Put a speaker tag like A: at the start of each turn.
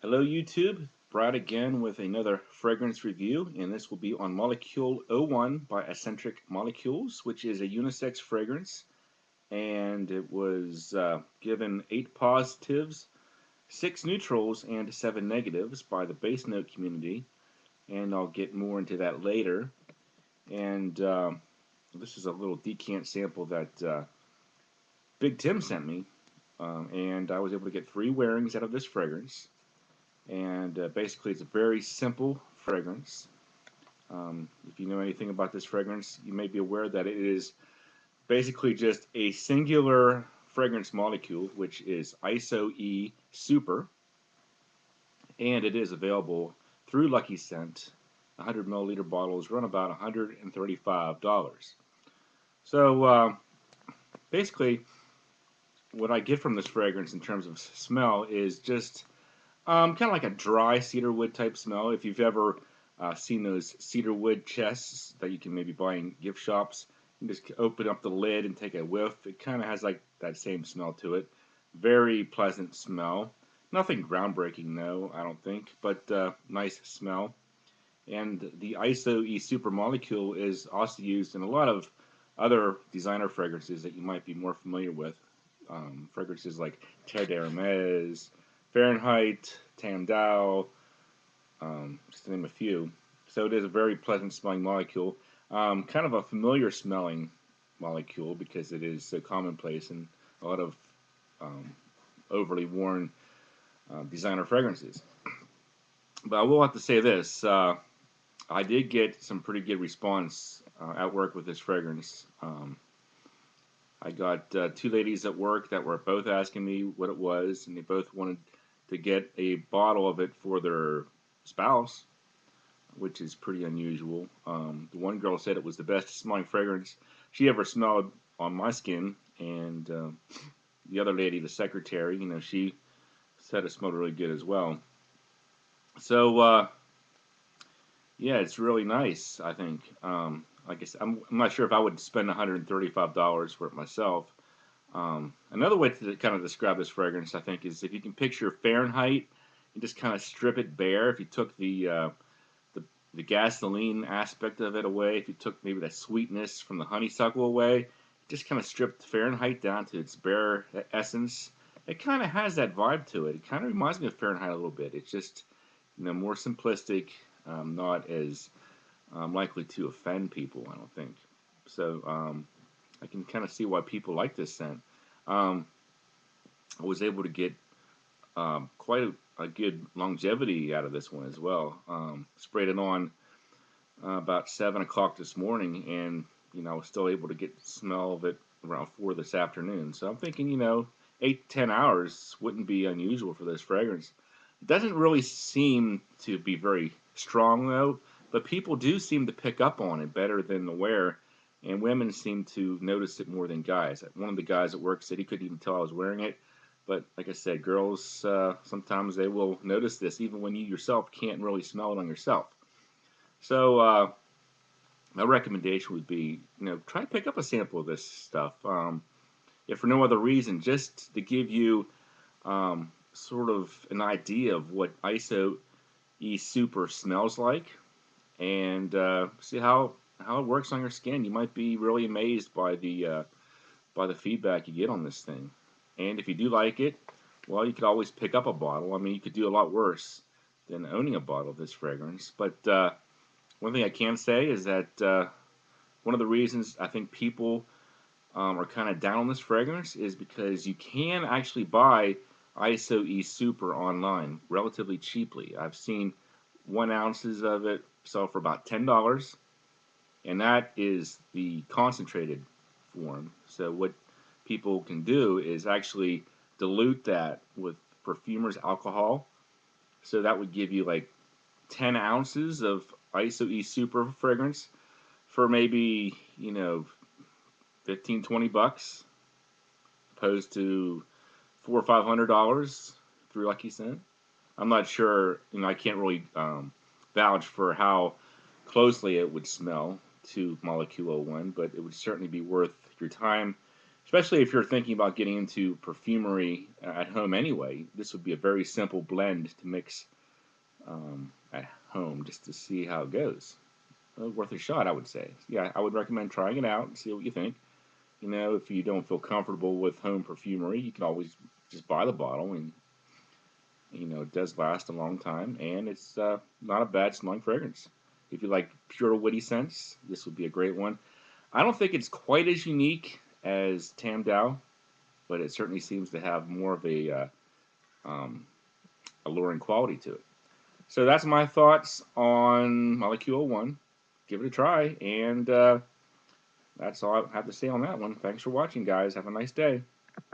A: Hello YouTube, Brad again with another fragrance review, and this will be on Molecule 01 by Escentric Molecules, which is a unisex fragrance, and it was given 8 positives, 6 neutrals, and 7 negatives by the base note community, and I'll get more into that later. And this is a little decant sample that Big Tim sent me, and I was able to get 3 wearings out of this fragrance. And basically it's a very simple fragrance. If you know anything about this fragrance, you may be aware that it is basically just a singular fragrance molecule, which is ISO-E Super, and it is available through Lucky Scent. 100 milliliter bottles run about $135. So basically, what I get from this fragrance in terms of smell is just kind of like a dry cedarwood type smell. If you've ever seen those cedarwood chests that you can maybe buy in gift shops, you just open up the lid and take a whiff. It kind of has like that same smell to it. Very pleasant smell. Nothing groundbreaking, though, I don't think, but nice smell. And the ISO-E Super molecule is also used in a lot of other designer fragrances that you might be more familiar with. Fragrances like Terre d'Hermes, Fahrenheit, Tam Dao, just to name a few. So it is a very pleasant smelling molecule. Kind of a familiar smelling molecule because it is so commonplace in a lot of overly worn designer fragrances. But I will have to say this. I did get some pretty good response at work with this fragrance. I got 2 ladies at work that were both asking me what it was, and they both wanted to get a bottle of it for their spouse, which is pretty unusual. The one girl said it was the best smelling fragrance she ever smelled on my skin, and the other lady, the secretary, she said it smelled really good as well. So yeah, it's really nice, I think. Like I said, I'm not sure if I would spend $135 for it myself. Another way to kind of describe this fragrance, I think, is if you can picture Fahrenheit and just kind of strip it bare. If you took the gasoline aspect of it away, if you took maybe that sweetness from the honeysuckle away, just kind of stripped Fahrenheit down to its bare essence. It kind of has that vibe to it. It kind of reminds me of Fahrenheit a little bit. It's just more simplistic, not as likely to offend people, I don't think. So I can kind of see why people like this scent. I was able to get quite a good longevity out of this one as well. Sprayed it on about 7 o'clock this morning, and I was still able to get the smell of it around 4 this afternoon. So I'm thinking, 8 to 10 hours wouldn't be unusual for this fragrance. It doesn't really seem to be very strong, though, but people do seem to pick up on it better than the wear, and women seem to notice it more than guys. One of the guys at work said he couldn't even tell I was wearing it, but like I said, girls, sometimes they will notice this, even when you yourself can't really smell it on yourself. So my recommendation would be, try to pick up a sample of this stuff, if for no other reason, just to give you sort of an idea of what ISO-E Super smells like, and see how it works on your skin. You might be really amazed by the feedback you get on this thing. And if you do like it, well, you could always pick up a bottle. I mean, you could do a lot worse than owning a bottle of this fragrance. But one thing I can say is that one of the reasons I think people are kind of down on this fragrance is because you can actually buy ISO-E Super online relatively cheaply. I've seen 1 ounces of it sell for about $10, and that is the concentrated form. So what people can do is actually dilute that with perfumer's alcohol. So that would give you like 10 ounces of ISO-E Super fragrance for maybe, 15, 20 bucks, opposed to $400 or $500 through Lucky Scent. I'm not sure, I can't really vouch for how closely it would smell to Molecule 01, but it would certainly be worth your time especially if you're thinking about getting into perfumery at home anyway. This would be a very simple blend to mix at home just to see how it goes. Worth a shot, I would say. Yeah, I would recommend trying it out and see what you think. You know, if you don't feel comfortable with home perfumery, you can always just buy the bottle, and it does last a long time, and it's not a bad smelling fragrance. If you like pure woody scents, this would be a great one. I don't think it's quite as unique as Tam Dao, but it certainly seems to have more of a um, alluring quality to it. So that's my thoughts on Molecule 1. Give it a try, and that's all I have to say on that one. Thanks for watching, guys. Have a nice day.